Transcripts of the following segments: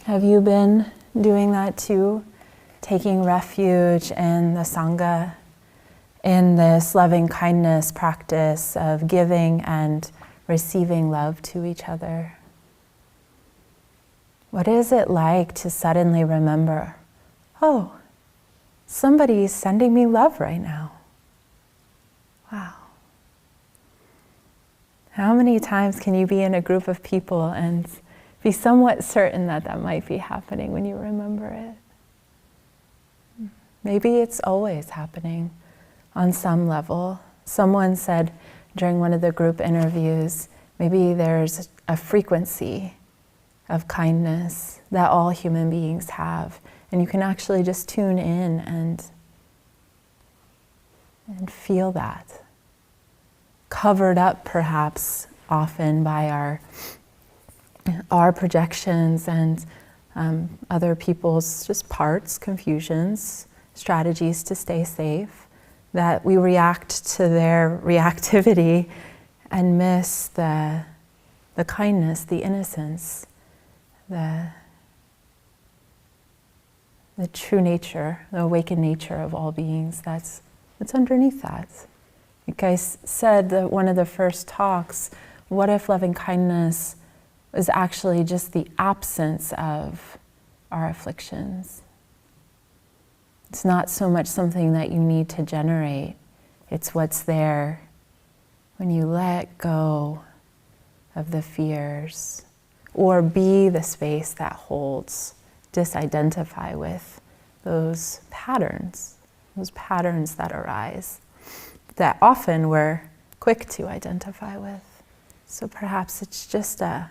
Have you been doing that too? Taking refuge in the Sangha, in this loving kindness practice of giving and receiving love to each other? What is it like to suddenly remember, oh, somebody's sending me love right now? Wow. How many times can you be in a group of people and be somewhat certain that that might be happening when you remember it? Maybe it's always happening on some level. Someone said during one of the group interviews, maybe there's a frequency of kindness that all human beings have, and you can actually just tune in and feel that. Covered up perhaps often by our projections and other people's just parts, confusions, strategies to stay safe, that we react to their reactivity and miss the kindness, the innocence, the true nature, the awakened nature of all beings that's underneath that. Like I said, that one of the first talks, what if loving kindness is actually just the absence of our afflictions? It's not so much something that you need to generate, it's what's there when you let go of the fears, or be the space that holds, disidentify with those patterns that arise, that often we're quick to identify with. So perhaps it's just a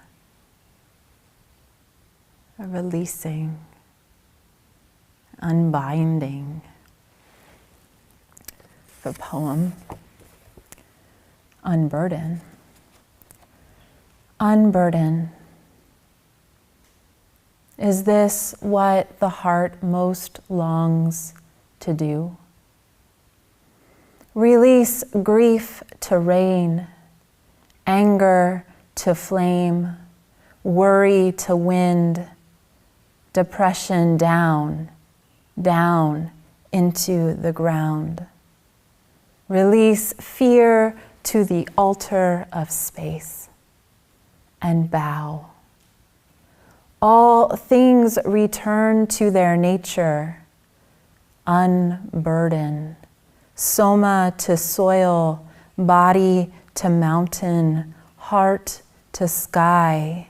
releasing, unbinding. The poem, Unburden. Unburden. Is this what the heart most longs to do? Release grief to rain, anger to flame, worry to wind, depression down, down into the ground. Release fear to the altar of space and bow. All things return to their nature. Unburden. Soma to soil, body to mountain, heart to sky.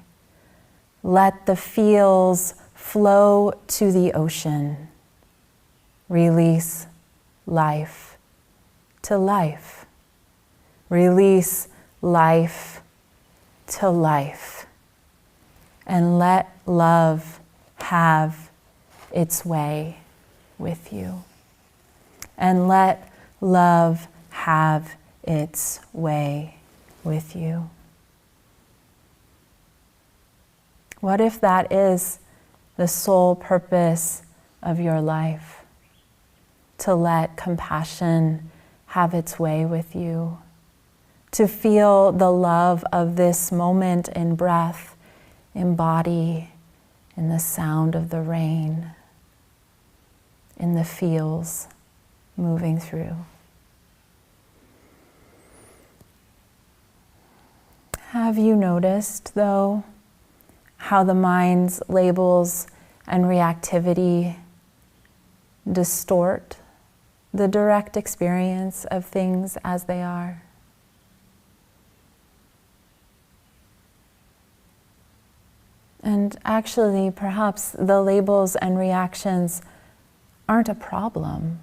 Let the feels flow to the ocean. Release life to life. Release life to life. And let love have its way with you. And let love have its way with you. What if that is the sole purpose of your life? To let compassion have its way with you. To feel the love of this moment in breath, in body, in the sound of the rain, in the feels moving through. Have you noticed, though, how the mind's labels and reactivity distort the direct experience of things as they are? And actually, perhaps the labels and reactions aren't a problem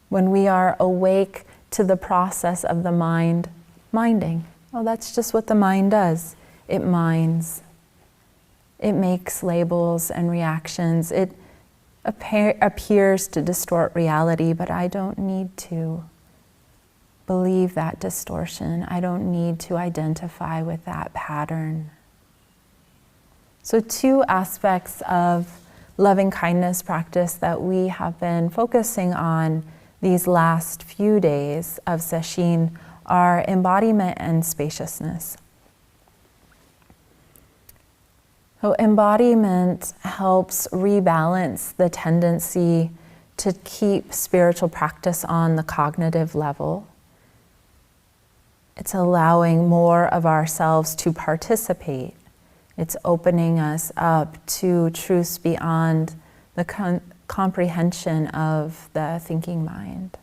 when we are awake to the process of the mind minding. Oh, that's just what the mind does. It minds. It makes labels and reactions. It appears to distort reality, but I don't need to believe that distortion. I don't need to identify with that pattern. So 2 aspects of loving kindness practice that we have been focusing on these last few days of Sesshin are embodiment and spaciousness. So embodiment helps rebalance the tendency to keep spiritual practice on the cognitive level. It's allowing more of ourselves to participate. It's opening us up to truths beyond the comprehension of the thinking mind.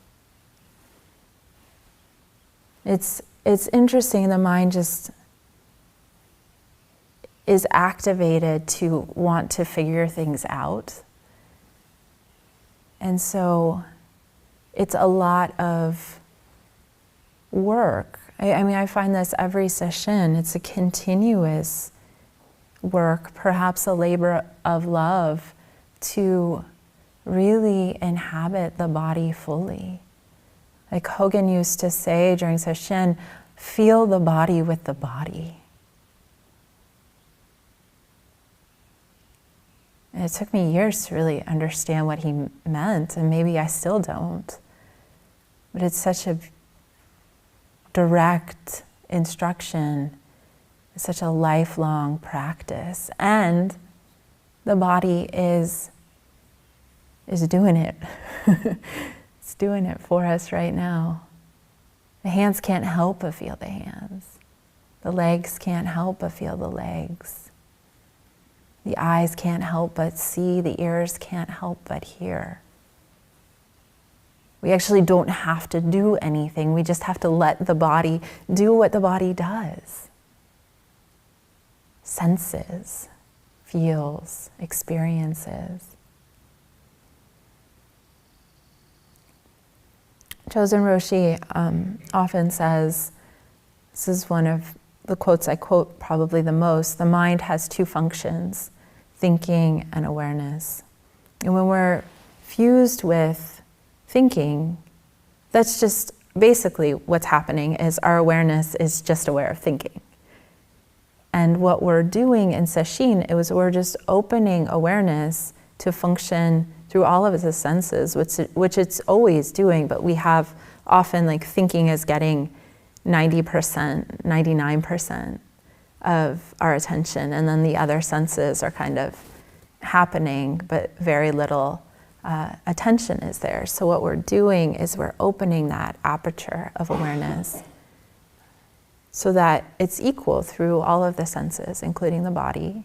It's interesting, the mind just is activated to want to figure things out. And so it's a lot of work. I mean, I find this every session. It's a continuous work, perhaps a labor of love to really inhabit the body fully. Like Hogan used to say during Sesshin, feel the body with the body. And it took me years to really understand what he meant, and maybe I still don't. But it's such a direct instruction. It's such a lifelong practice. And the body is doing it. It's doing it for us right now. The hands can't help but feel the hands. The legs can't help but feel the legs. The eyes can't help but see. The ears can't help but hear. We actually don't have to do anything. We just have to let the body do what the body does. Senses, feels, experiences. Chosen Roshi often says, this is one of the quotes I quote probably the most, the mind has two functions, thinking and awareness. And when we're fused with thinking, that's just basically what's happening is our awareness is just aware of thinking. And what we're doing in Sesshin is we're just opening awareness to function through all of the senses, which it's always doing, but we have often like thinking is getting 90%, 99% of our attention, and then the other senses are kind of happening, but very little attention is there. So what we're doing is we're opening that aperture of awareness so that it's equal through all of the senses, including the body,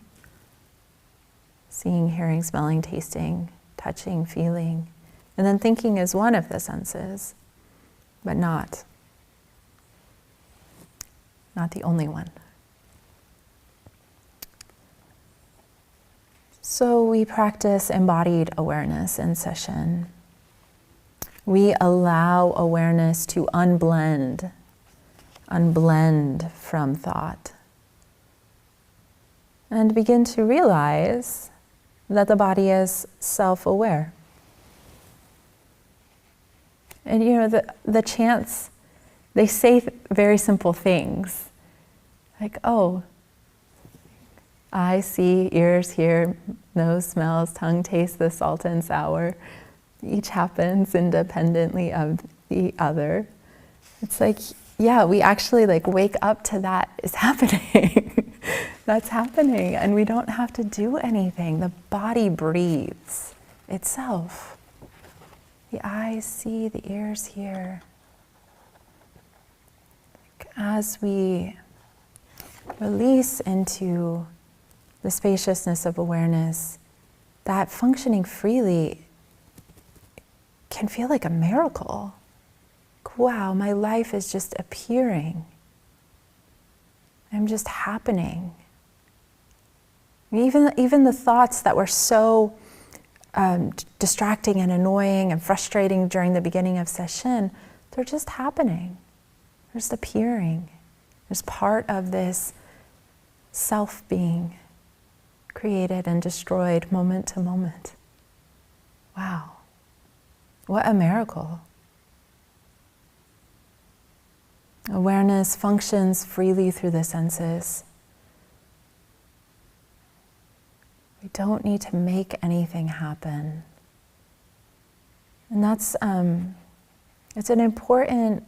seeing, hearing, smelling, tasting, touching, feeling. And then thinking is one of the senses, but not the only one. So we practice embodied awareness in Sesshin. We allow awareness to unblend from thought, and begin to realize that the body is self-aware. And you know, the chants, they say very simple things, like, oh, eyes see, ears hear, nose smells, tongue tastes the salt and sour. Each happens independently of the other. It's like, yeah, we actually like wake up to that is happening. That's happening, and we don't have to do anything. The body breathes itself. The eyes see, the ears hear. As we release into the spaciousness of awareness, that functioning freely can feel like a miracle. Wow, my life is just appearing. I'm just happening. Even the thoughts that were so distracting and annoying and frustrating during the beginning of Sesshin, they're just happening. They're just appearing. There's part of this self being created and destroyed moment to moment. Wow, what a miracle. Awareness functions freely through the senses. We don't need to make anything happen. And that's, it's an important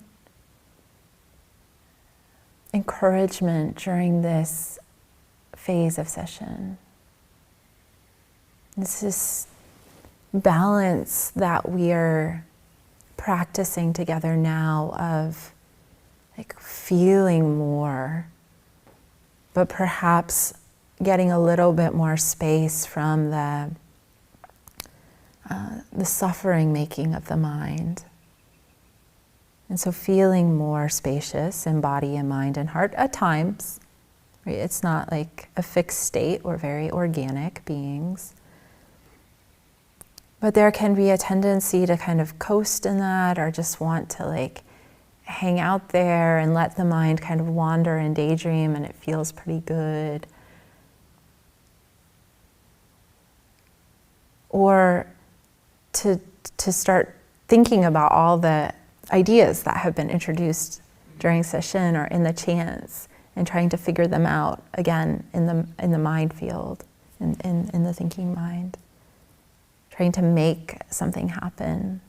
encouragement during this phase of Sesshin. It's this balance that we are practicing together now of like feeling more, but perhaps getting a little bit more space from the suffering making of the mind. And so feeling more spacious in body and mind and heart at times. Right? It's not like a fixed state. We're very organic beings. But there can be a tendency to kind of coast in that, or just want to like hang out there and let the mind kind of wander and daydream, and it feels pretty good. Or to start thinking about all the ideas that have been introduced during session or in the chants, and trying to figure them out again in the mind field, in the thinking mind. Trying to make something happen,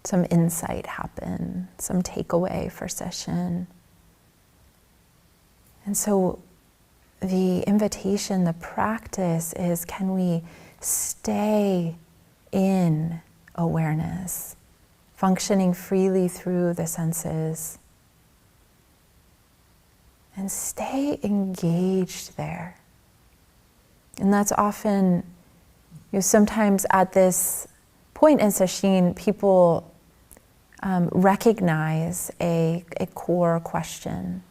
some insight happen, some takeaway for session. And so the invitation, the practice is, can we stay in awareness, functioning freely through the senses, and stay engaged there. And that's often, sometimes at this point in Sesshin, people recognize a core question,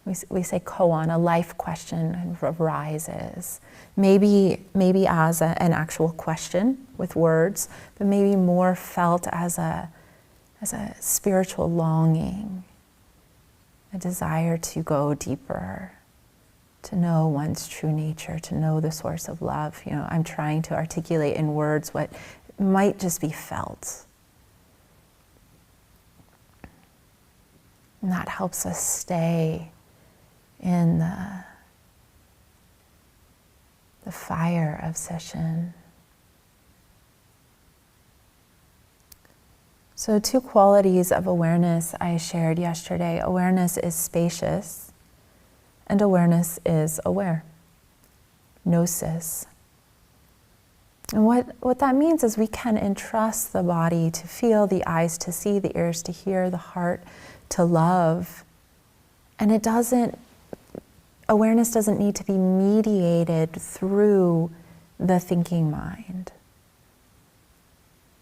we say koan, a life question arises. Maybe as an actual question with words, but maybe more felt as a spiritual longing, a desire to go deeper, to know one's true nature, to know the source of love. I'm trying to articulate in words what might just be felt. And that helps us stay in the fire of session. So 2 qualities of awareness I shared yesterday. Awareness is spacious, and awareness is aware. Gnosis. And what that means is we can entrust the body to feel, the eyes to see, the ears to hear, the heart to love. And awareness doesn't need to be mediated through the thinking mind.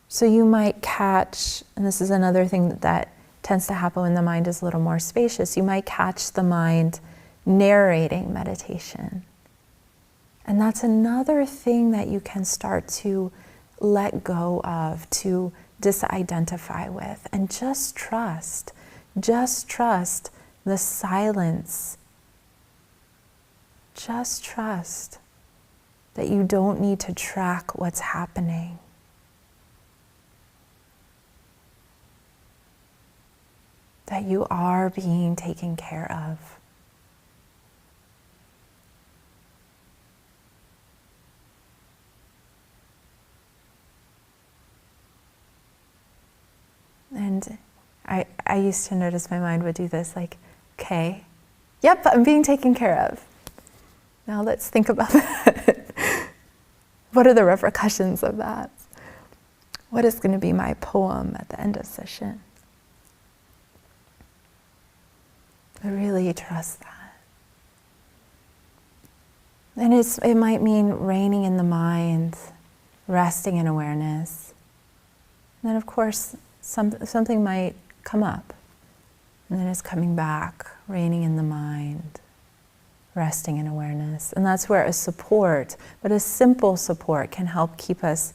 So you might catch, and this is another thing that tends to happen when the mind is a little more spacious, you might catch the mind narrating meditation. And that's another thing that you can start to let go of, to disidentify with, and just trust the silence. Just trust that you don't need to track what's happening. That you are being taken care of. And I used to notice my mind would do this, like, okay, yep, I'm being taken care of. Now let's think about that. What are the repercussions of that? What is going to be my poem at the end of session? I really trust that. And it might mean reining in the mind, resting in awareness. And then of course, something might come up. And then it's coming back, reining in the mind, resting in awareness. And that's where a support, but a simple support, can help keep us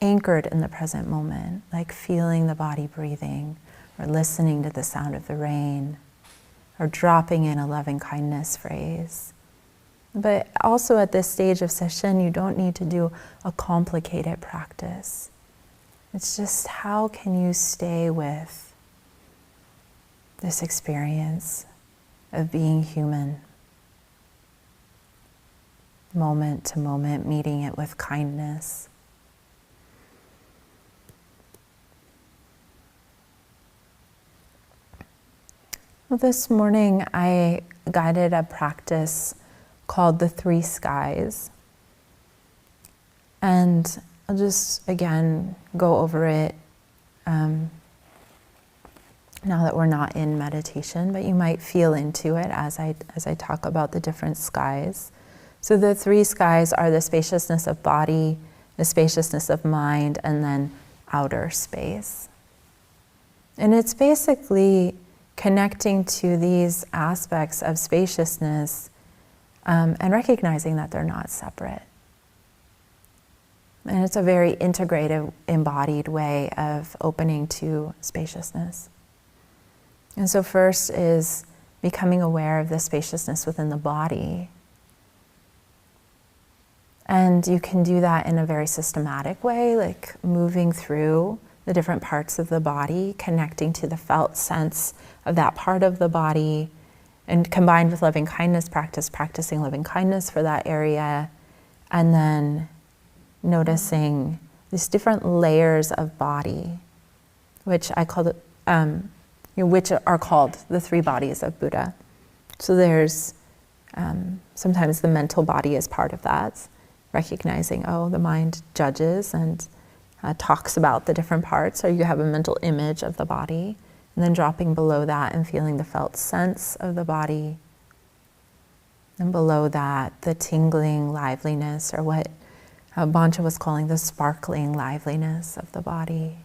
anchored in the present moment, like feeling the body breathing, or listening to the sound of the rain, or dropping in a loving kindness phrase. But also at this stage of session, you don't need to do a complicated practice. It's just, how can you stay with this experience of being human, moment to moment, meeting it with kindness. Well, this morning I guided a practice called the three skies. And I'll just, again, go over it now that we're not in meditation, but you might feel into it as I talk about the different skies. So the three skies are the spaciousness of body, the spaciousness of mind, and then outer space. And it's basically connecting to these aspects of spaciousness and recognizing that they're not separate. And it's a very integrated, embodied way of opening to spaciousness. And so first is becoming aware of the spaciousness within the body. And you can do that in a very systematic way, like moving through the different parts of the body, connecting to the felt sense of that part of the body, and combined with loving kindness practice, practicing loving kindness for that area, and then noticing these different layers of body, which I call which are called the three bodies of Buddha. So there's sometimes the mental body is part of that, recognizing, the mind judges and talks about the different parts, or you have a mental image of the body, and then dropping below that and feeling the felt sense of the body. And below that, the tingling liveliness, or what Bhancha was calling the sparkling liveliness of the body.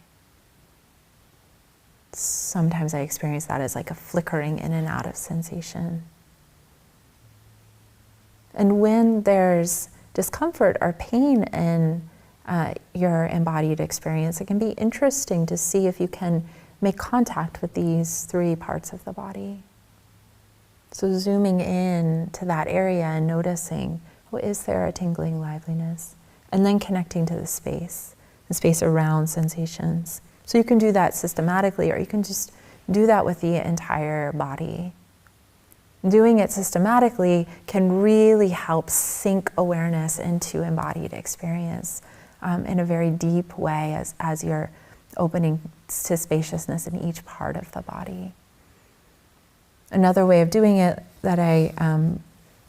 Sometimes I experience that as like a flickering in and out of sensation. And when there's discomfort or pain in your embodied experience, it can be interesting to see if you can make contact with these three parts of the body. So zooming in to that area and noticing, is there a tingling liveliness? And then connecting to the space around sensations. So you can do that systematically, or you can just do that with the entire body. Doing it systematically can really help sink awareness into embodied experience in a very deep way as you're opening to spaciousness in each part of the body. Another way of doing it that I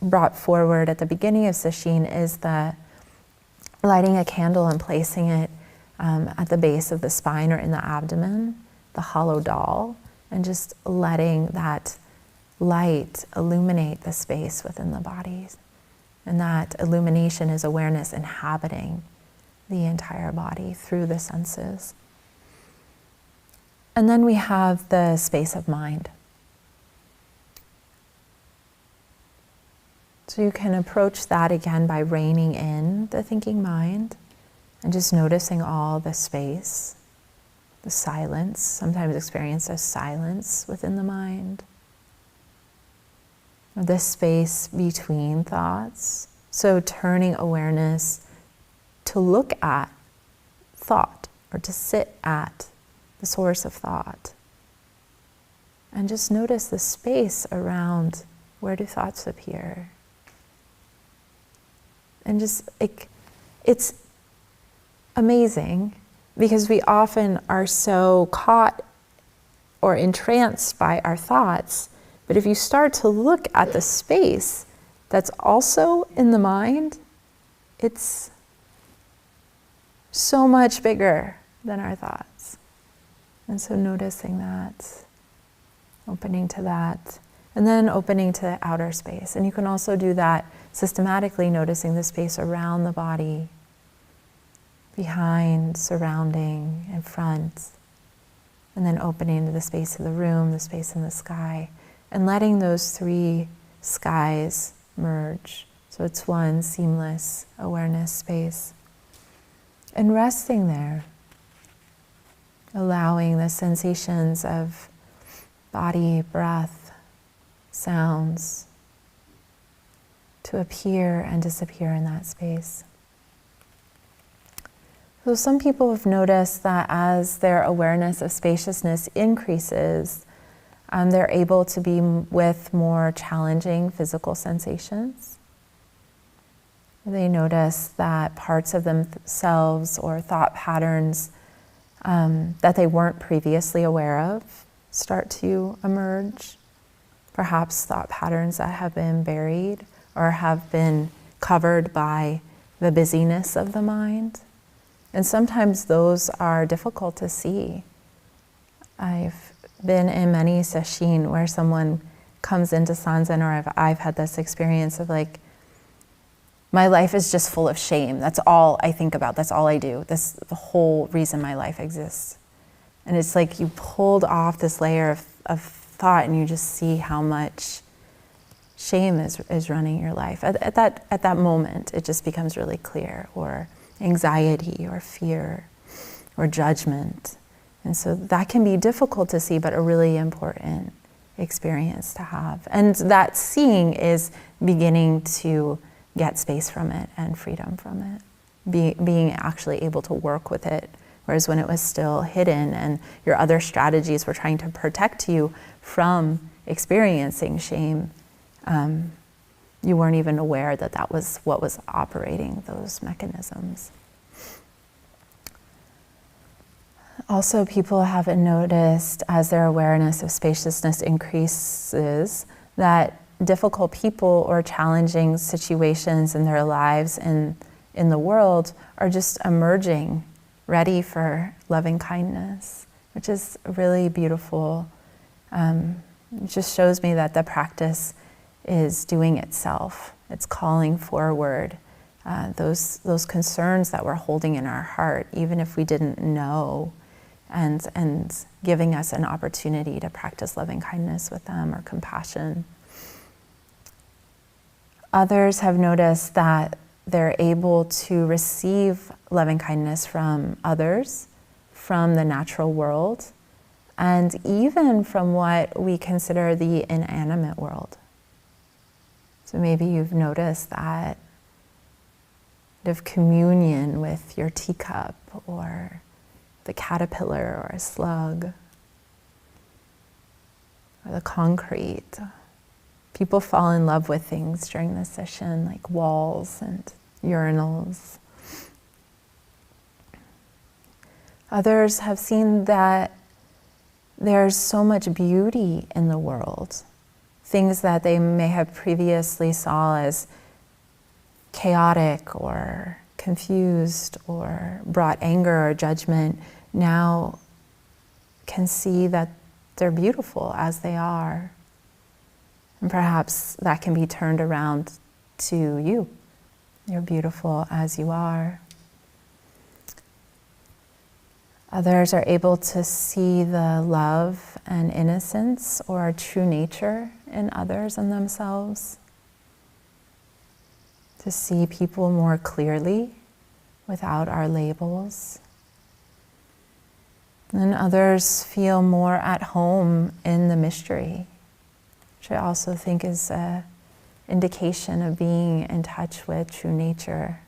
brought forward at the beginning of Sesshin is the lighting a candle and placing it at the base of the spine or in the abdomen, the hollow dal, and just letting that light illuminate the space within the body. And that illumination is awareness inhabiting the entire body through the senses. And then we have the space of mind. So you can approach that again by reining in the thinking mind and just noticing all the space, the silence, sometimes experienced as silence within the mind, or the space between thoughts. So turning awareness to look at thought, or to sit at the source of thought. And just notice the space around where do thoughts appear. And just, it's amazing because we often are so caught or entranced by our thoughts. But if you start to look at the space that's also in the mind, it's so much bigger than our thoughts. And so noticing that, opening to that, and then opening to the outer space. And you can also do that systematically, noticing the space around the body, behind, surrounding, in front, and then opening to the space of the room, the space in the sky, and letting those three skies merge. So it's one seamless awareness space. And resting there, allowing the sensations of body, breath, sounds to appear and disappear in that space. So some people have noticed that as their awareness of spaciousness increases, they're able to be with more challenging physical sensations. They notice that parts of themselves or thought patterns that they weren't previously aware of start to emerge. Perhaps thought patterns that have been buried or have been covered by the busyness of the mind. And sometimes those are difficult to see. I've been in many Sesshin where someone comes into Sanzen, or I've had this experience of like, my life is just full of shame. That's all I think about. That's all I do. That's the whole reason my life exists. And it's like you pulled off this layer of thought, and you just see how much shame is running your life. At that moment, it just becomes really clear, or anxiety, or fear, or judgment. And so that can be difficult to see, but a really important experience to have. And that seeing is beginning to get space from it and freedom from it, being actually able to work with it. Whereas when it was still hidden and your other strategies were trying to protect you from experiencing shame, you weren't even aware that that was what was operating those mechanisms. Also, people haven't noticed, as their awareness of spaciousness increases, that difficult people or challenging situations in their lives and in the world are just emerging, ready for loving kindness, which is really beautiful. It just shows me that the practice is doing itself. It's calling forward those concerns that we're holding in our heart, even if we didn't know, and giving us an opportunity to practice loving kindness with them, or compassion. Others have noticed that they're able to receive loving kindness from others, from the natural world, and even from what we consider the inanimate world. So maybe you've noticed that of communion with your teacup, or the caterpillar, or a slug, or the concrete. People fall in love with things during this session, like walls and urinals. Others have seen that there's so much beauty in the world. Things that they may have previously saw as chaotic or confused or brought anger or judgment, now can see that they're beautiful as they are. And perhaps that can be turned around to you. You're beautiful as you are. Others are able to see the love and innocence, or true nature, in others and themselves. To see people more clearly without our labels. And others feel more at home in the mystery, which I also think is an indication of being in touch with true nature,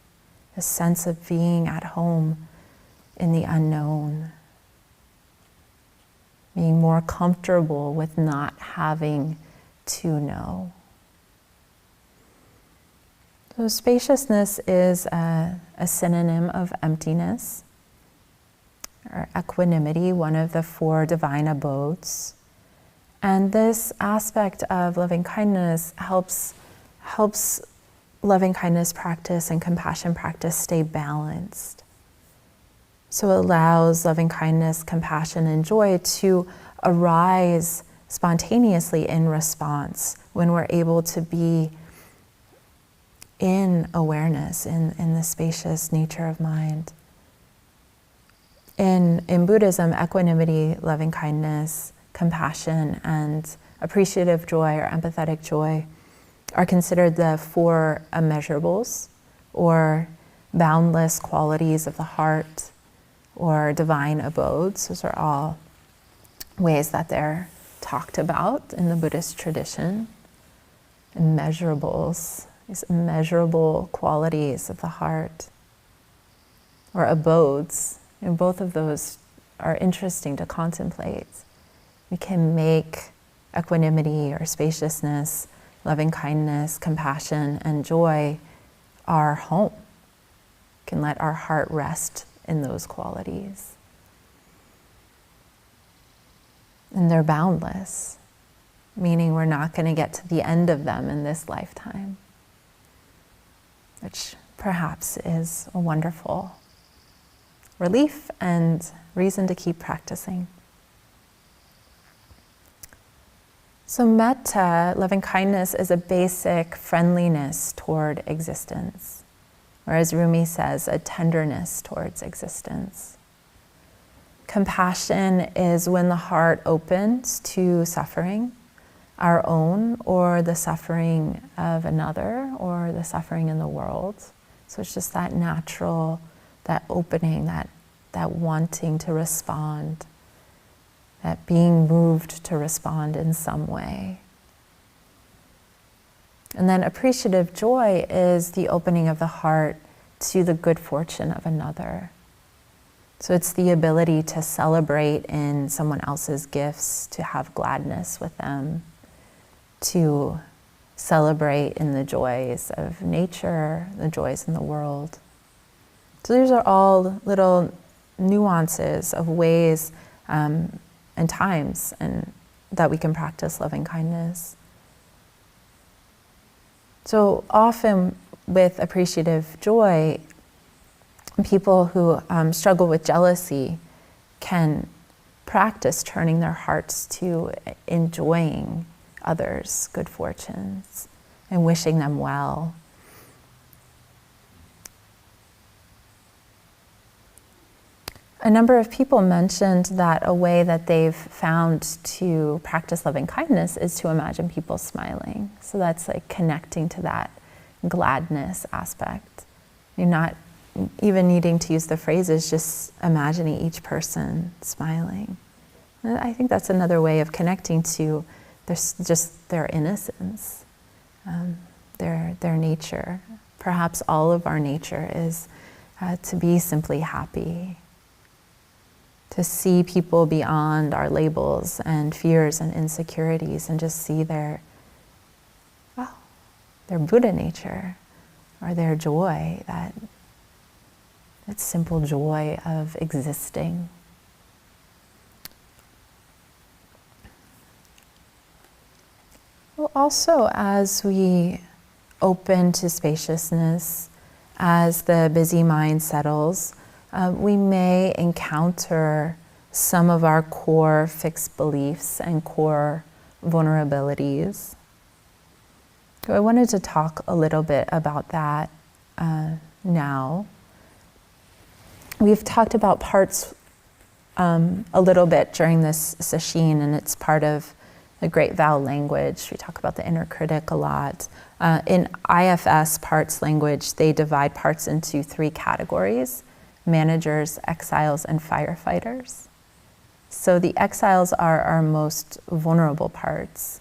a sense of being at home in the unknown, being more comfortable with not having to know. So spaciousness is a synonym of emptiness, or equanimity, one of the 4 divine abodes. And this aspect of loving kindness helps loving kindness practice and compassion practice stay balanced. So it allows loving kindness, compassion, and joy to arise spontaneously in response when we're able to be in awareness, in the spacious nature of mind. In Buddhism, equanimity, loving kindness, compassion, and appreciative joy or empathetic joy are considered the 4 immeasurables, or boundless qualities of the heart, or divine abodes. Those are all ways that they're talked about in the Buddhist tradition. Immeasurables, these immeasurable qualities of the heart, or abodes. And both of those are interesting to contemplate. We can make equanimity or spaciousness, loving kindness, compassion, and joy our home. We can let our heart rest in those qualities. And they're boundless, meaning we're not going to get to the end of them in this lifetime. which perhaps is a wonderful relief and reason to keep practicing. So metta, loving kindness, is a basic friendliness toward existence, or as Rumi says, a tenderness towards existence. Compassion is when the heart opens to suffering, our own, or the suffering of another, or the suffering in the world. So it's just that natural, that opening, that wanting to respond, that being moved to respond in some way. And then appreciative joy is the opening of the heart to the good fortune of another. So it's the ability to celebrate in someone else's gifts, to have gladness with them, to celebrate in the joys of nature, the joys in the world. So these are all little nuances of ways and times and that we can practice loving kindness. So often with appreciative joy, people who struggle with jealousy can practice turning their hearts to enjoying others' good fortunes and wishing them well. A number of people mentioned that a way that they've found to practice loving kindness is to imagine people smiling. So that's like connecting to that gladness aspect. You're not even needing to use the phrases, just imagining each person smiling. And I think that's another way of connecting to just their innocence, their nature. Perhaps all of our nature is to be simply happy, to see people beyond our labels and fears and insecurities and just see their Buddha nature or their joy, that simple joy of existing. Well, also as we open to spaciousness, as the busy mind settles, we may encounter some of our core fixed beliefs and core vulnerabilities. So I wanted to talk a little bit about that now. We've talked about parts a little bit during this Sesshin, and it's part of the Great Vow language. We talk about the inner critic a lot. In IFS parts language, they divide parts into 3 categories: managers, exiles, and firefighters. So the exiles are our most vulnerable parts.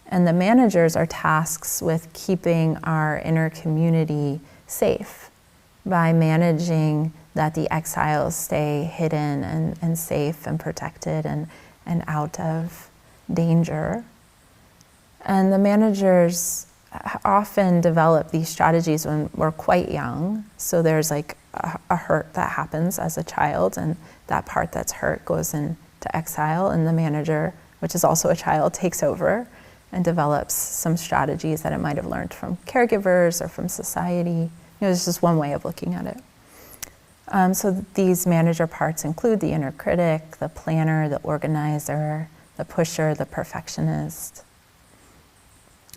And the managers are tasked with keeping our inner community safe by managing that the exiles stay hidden and safe and protected and out of danger. And the managers often develop these strategies when we're quite young. So there's like a hurt that happens as a child, and that part that's hurt goes into exile, and the manager, which is also a child, takes over and develops some strategies that it might have learned from caregivers or from society. This is one way of looking at it. So these manager parts include the inner critic, the planner, the organizer, the pusher, the perfectionist.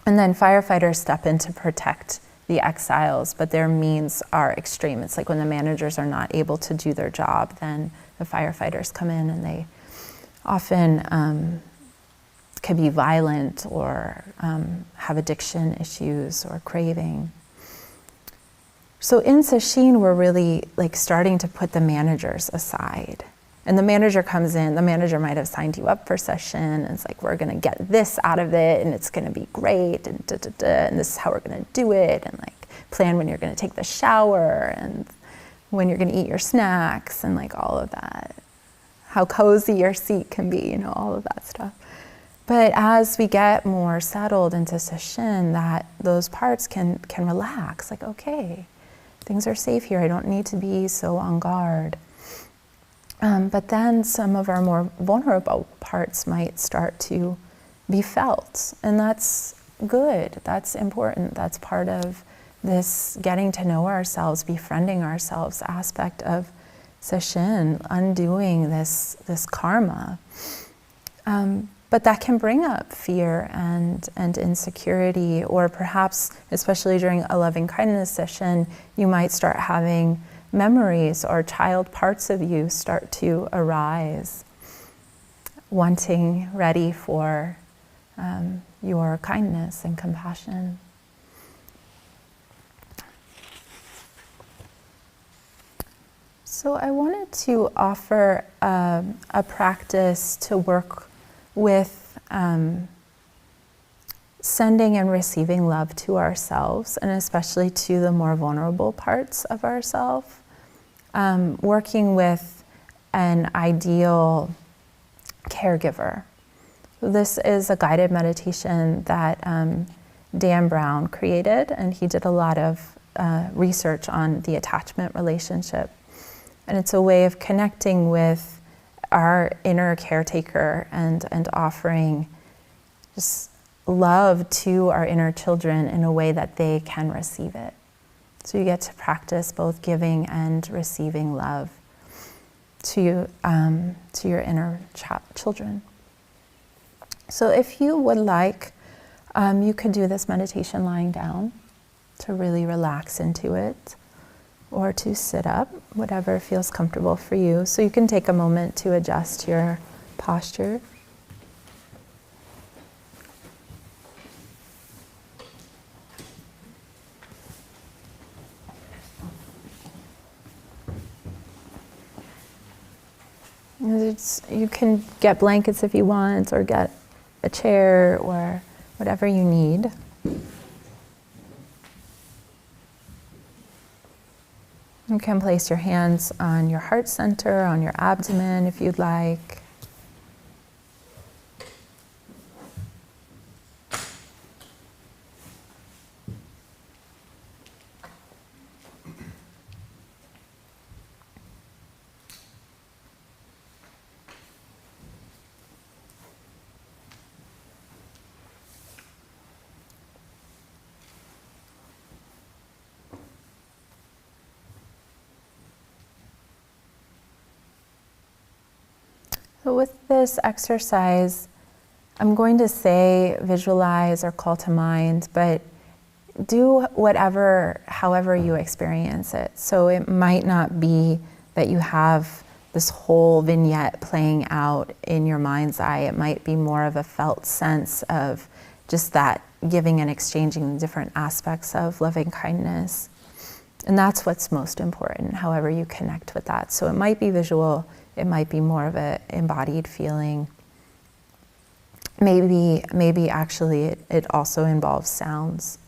And then firefighters step in to protect the exiles, but their means are extreme. It's like when the managers are not able to do their job, then the firefighters come in, and they often can be violent or have addiction issues or craving. So in Sesshin, we're really like starting to put the managers aside. And the manager comes in, the manager might have signed you up for Sesshin, and it's like, we're gonna get this out of it, and it's gonna be great, and and this is how we're gonna do it, and like plan when you're gonna take the shower, and when you're gonna eat your snacks, and like all of that. How cozy your seat can be, all of that stuff. But as we get more settled into Sesshin, that those parts can relax, like, okay, things are safe here, I don't need to be so on guard. But then some of our more vulnerable parts might start to be felt, and that's good, that's important, that's part of this getting to know ourselves, befriending ourselves aspect of Sesshin, undoing this karma. But that can bring up fear and insecurity, or perhaps, especially during a loving kindness session, you might start having memories or child parts of you start to arise, wanting, ready for your kindness and compassion. So I wanted to offer a practice to work with sending and receiving love to ourselves, and especially to the more vulnerable parts of ourselves. Working with an ideal caregiver. This is a guided meditation that Dan Brown created, and he did a lot of research on the attachment relationship. And it's a way of connecting with our inner caretaker and offering just love to our inner children in a way that they can receive it. So you get to practice both giving and receiving love to your inner children. So if you would like, you could do this meditation lying down to really relax into it, or to sit up, whatever feels comfortable for you. So you can take a moment to adjust your posture. You can get blankets if you want, or get a chair, or whatever you need. You can place your hands on your heart center, on your abdomen if you'd like. So with this exercise, I'm going to say visualize or call to mind, but do whatever, however you experience it. So it might not be that you have this whole vignette playing out in your mind's eye. It might be more of a felt sense of just that giving and exchanging different aspects of loving kindness. And that's what's most important, however you connect with that. So it might be visual, it might be more of an embodied feeling. Maybe actually it also involves sounds.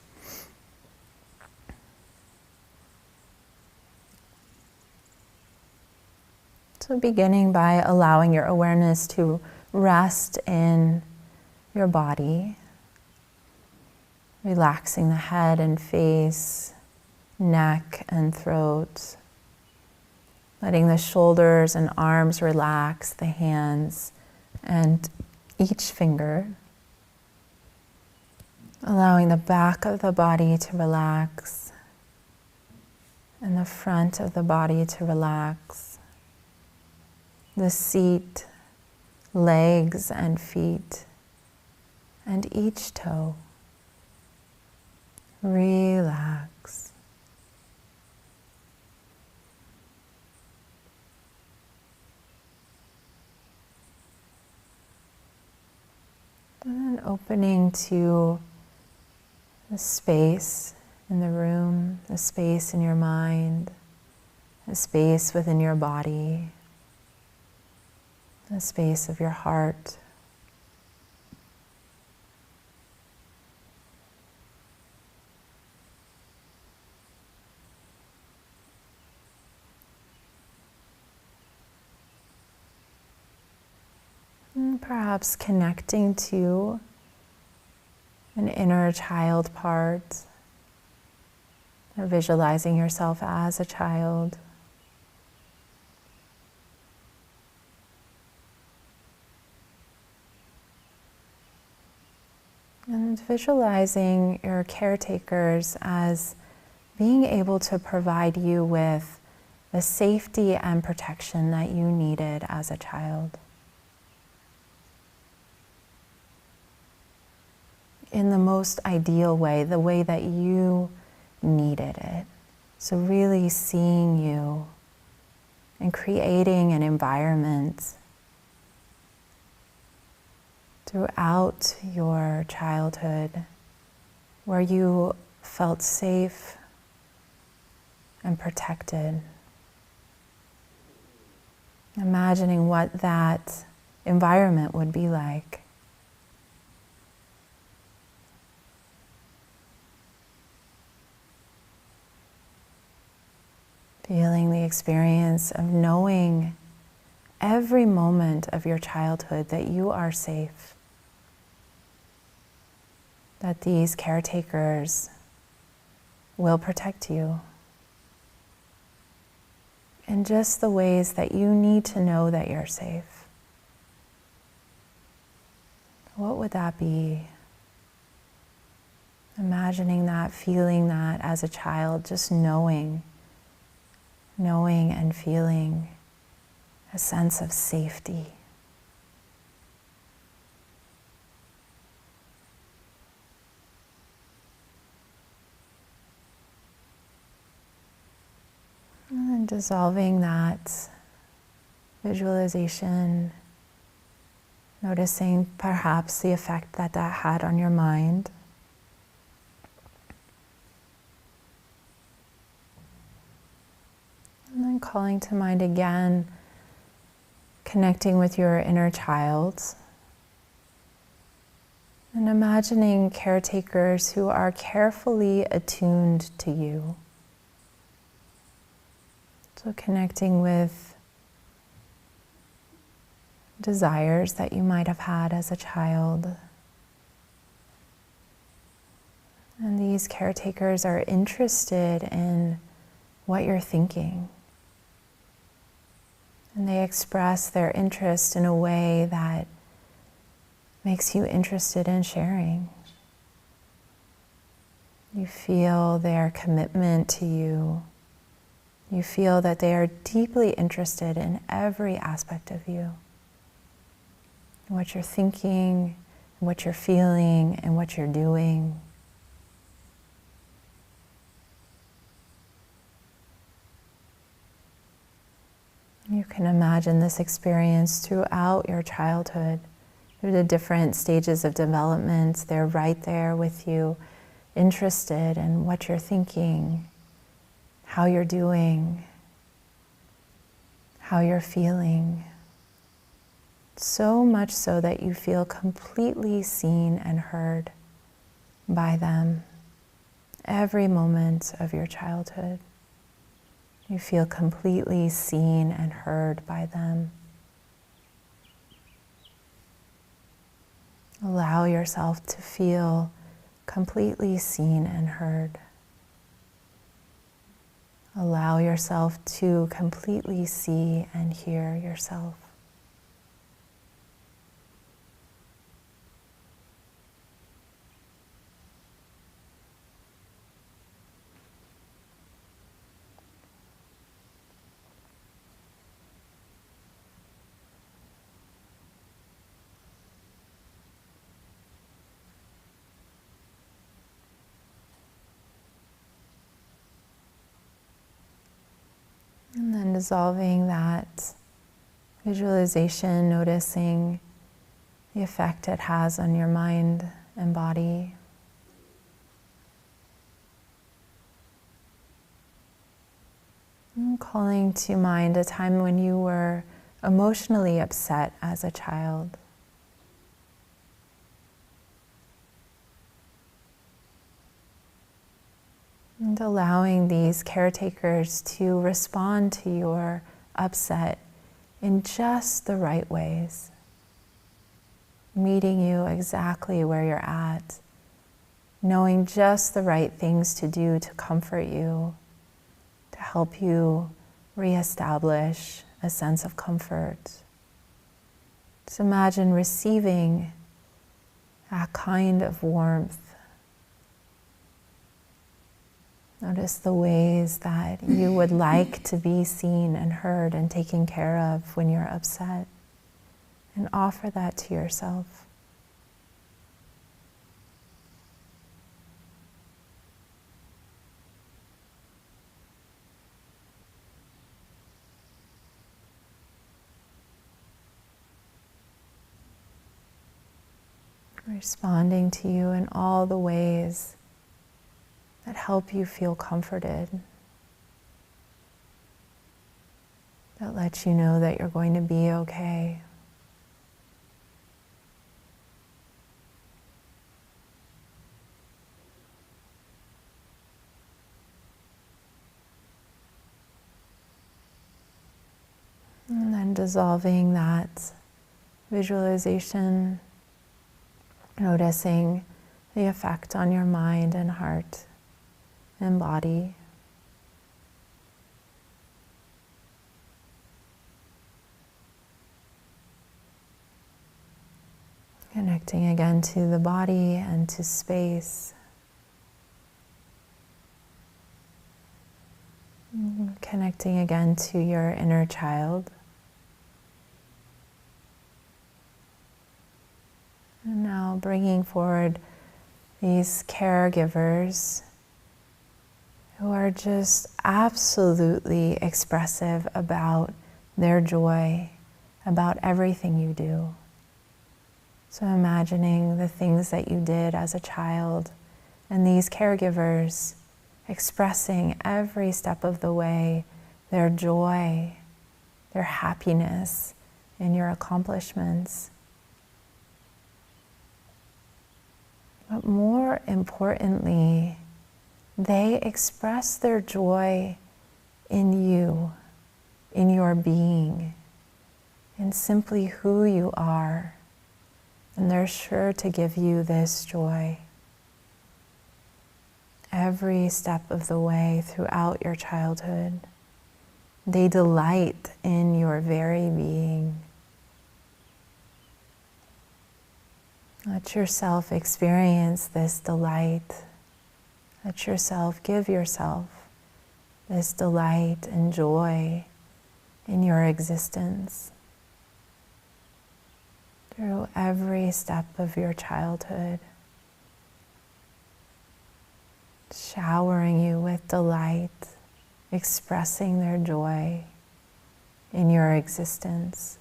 So beginning by allowing your awareness to rest in your body, relaxing the head and face, neck and throat, letting the shoulders and arms relax, the hands and each finger, allowing the back of the body to relax and the front of the body to relax, the seat, legs and feet, and each toe. Relax. And then opening to the space in the room, the space in your mind, the space within your body, the space of your heart. And perhaps connecting to an inner child part, or visualizing yourself as a child. And visualizing your caretakers as being able to provide you with the safety and protection that you needed as a child. In the most ideal way, the way that you needed it. So really seeing you and creating an environment throughout your childhood where you felt safe and protected. Imagining what that environment would be like. Feeling the experience of knowing every moment of your childhood that you are safe, that these caretakers will protect you in just the ways that you need to know that you're safe. What would that be? Imagining that, feeling that as a child, just knowing and feeling a sense of safety. And then dissolving that visualization, noticing perhaps the effect that that had on your mind. And then calling to mind again, connecting with your inner child. And imagining caretakers who are carefully attuned to you. So connecting with desires that you might have had as a child. And these caretakers are interested in what you're thinking. And they express their interest in a way that makes you interested in sharing. You feel their commitment to you. You feel that they are deeply interested in every aspect of you. What you're thinking, what you're feeling, and what you're doing. You can imagine this experience throughout your childhood, through the different stages of development. They're right there with you, interested in what you're thinking, how you're doing, how you're feeling. So much so that you feel completely seen and heard by them every moment of your childhood. You feel completely seen and heard by them. Allow yourself to feel completely seen and heard. Allow yourself to completely see and hear yourself. And then dissolving that visualization, noticing the effect it has on your mind and body. And calling to mind a time when you were emotionally upset as a child. And allowing these caretakers to respond to your upset in just the right ways. Meeting you exactly where you're at. Knowing just the right things to do to comfort you, to help you reestablish a sense of comfort. Just imagine receiving that kind of warmth, Notice the ways that you would like to be seen and heard and taken care of when you're upset, and offer that to yourself. Responding to you in all the ways that help you feel comforted, that let you know that you're going to be okay. And then dissolving that visualization, noticing the effect on your mind and heart and body. Connecting again to the body and to space. Connecting again to your inner child. And now bringing forward these caregivers who are just absolutely expressive about their joy, about everything you do. So imagining the things that you did as a child, and these caregivers expressing every step of the way their joy, their happiness in your accomplishments. But more importantly, they express their joy in you, in your being, in simply who you are. And they're sure to give you this joy every step of the way throughout your childhood. They delight in your very being. Let yourself experience this delight. Let yourself give yourself this delight and joy in your existence through every step of your childhood, showering you with delight, expressing their joy in your existence.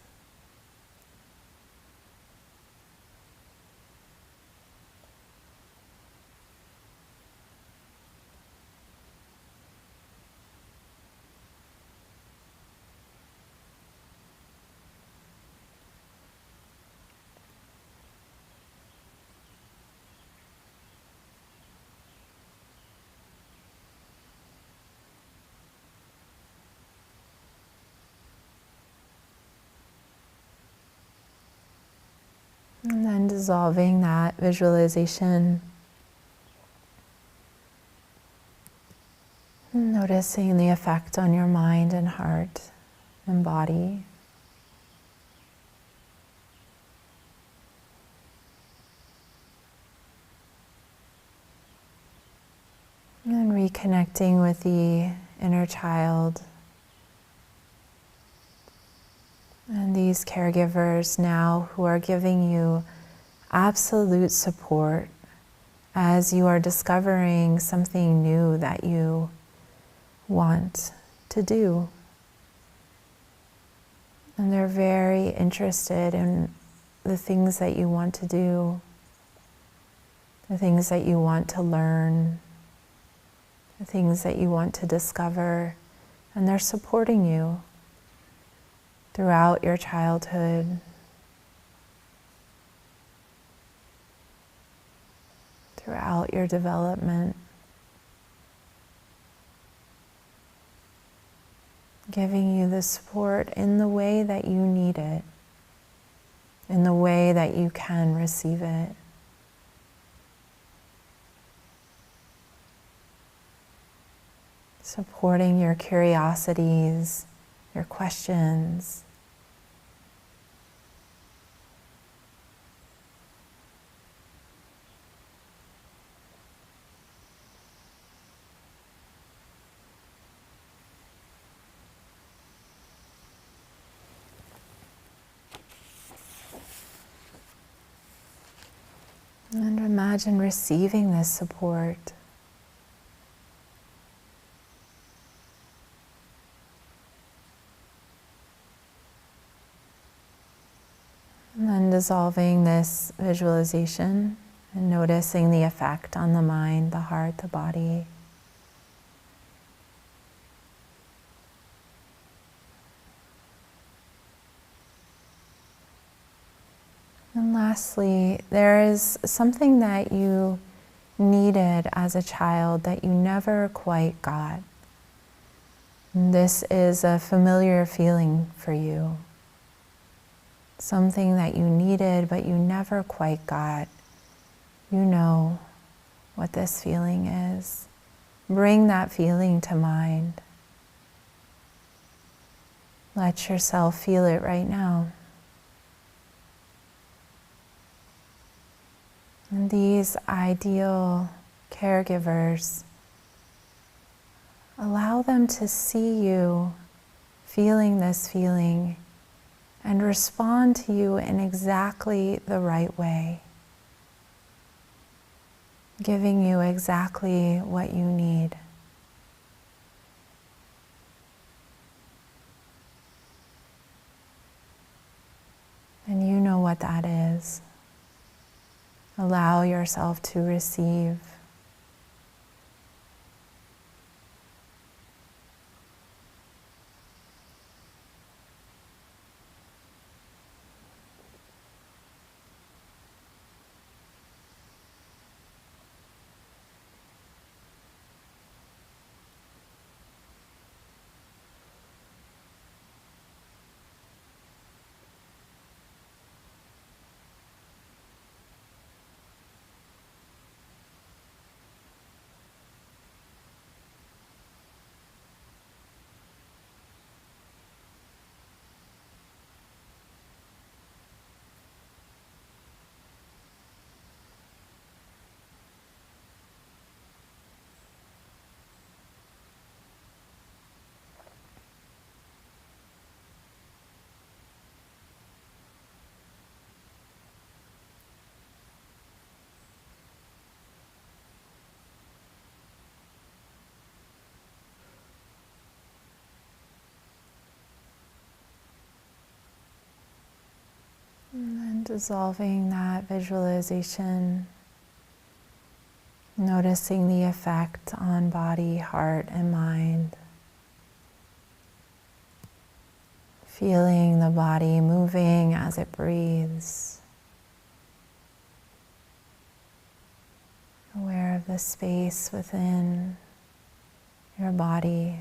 And then dissolving that visualization, noticing the effect on your mind and heart and body. And reconnecting with the inner child. And these caregivers now who are giving you absolute support as you are discovering something new that you want to do. And they're very interested in the things that you want to do, the things that you want to learn, the things that you want to discover, and they're supporting you throughout your childhood, throughout your development, giving you the support in the way that you need it, in the way that you can receive it. Supporting your curiosities, your questions. And imagine receiving this support. And then dissolving this visualization and noticing the effect on the mind, the heart, the body. And lastly, there is something that you needed as a child that you never quite got. And this is a familiar feeling for you. Something that you needed but you never quite got. You know what this feeling is. Bring that feeling to mind. Let yourself feel it right now. And these ideal caregivers, allow them to see you feeling this feeling and respond to you in exactly the right way, giving you exactly what you need. And you know what that is. Allow yourself to receive. And then dissolving that visualization, noticing the effect on body, heart, and mind. Feeling the body moving as it breathes. Aware of the space within your body.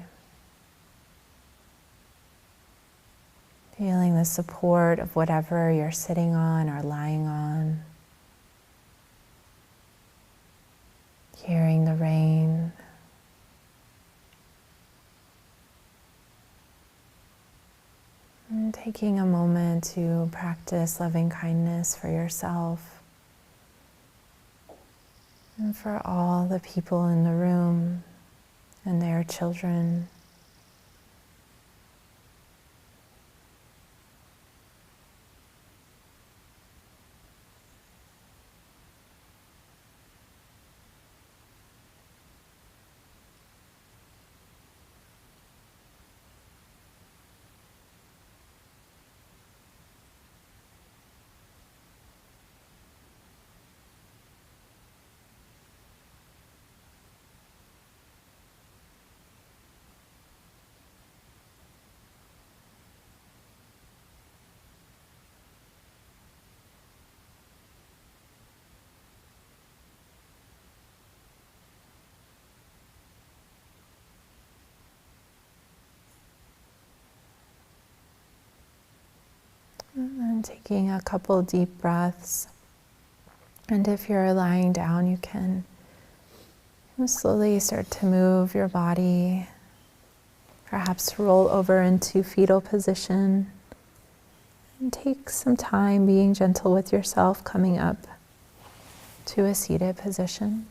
Feeling the support of whatever you're sitting on or lying on. Hearing the rain. And taking a moment to practice loving kindness for yourself and for all the people in the room and their children. And then taking a couple deep breaths. And if you're lying down, you can slowly start to move your body. Perhaps roll over into fetal position. And take some time being gentle with yourself, coming up to a seated position.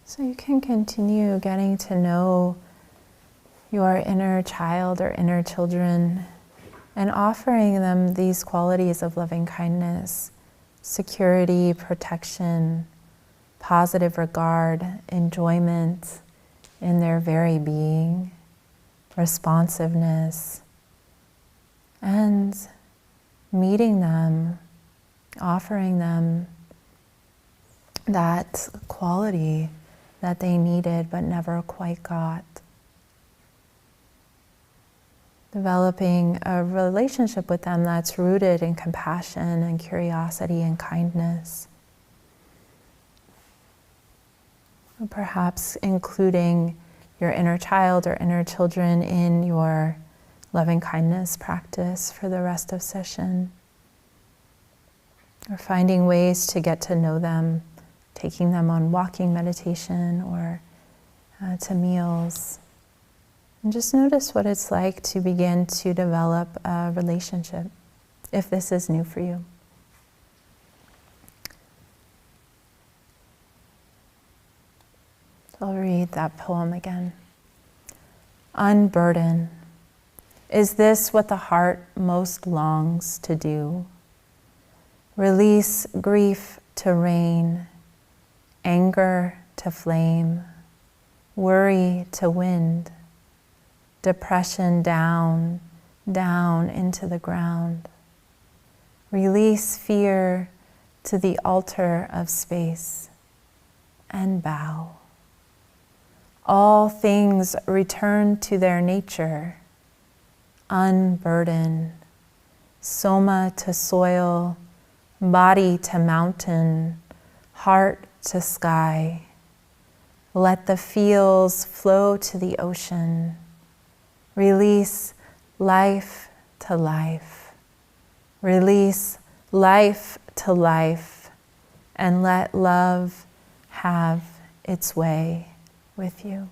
So you can continue getting to know your inner child or inner children and offering them these qualities of loving kindness, security, protection, positive regard, enjoyment in their very being, responsiveness, and meeting them, offering them that quality that they needed but never quite got. Developing a relationship with them that's rooted in compassion and curiosity and kindness. Or perhaps including your inner child or inner children in your loving kindness practice for the rest of session. Or finding ways to get to know them, taking them on walking meditation or to meals. And just notice what it's like to begin to develop a relationship, if this is new for you. I'll read that poem again. Unburden. Is this what the heart most longs to do? Release grief to rain, anger to flame, worry to wind, depression down, down into the ground. Release fear to the altar of space and bow. All things return to their nature, unburden, soma to soil, body to mountain, heart to sky. Let the feels flow to the ocean. Release life to life. Release life to life, and let love have its way with you.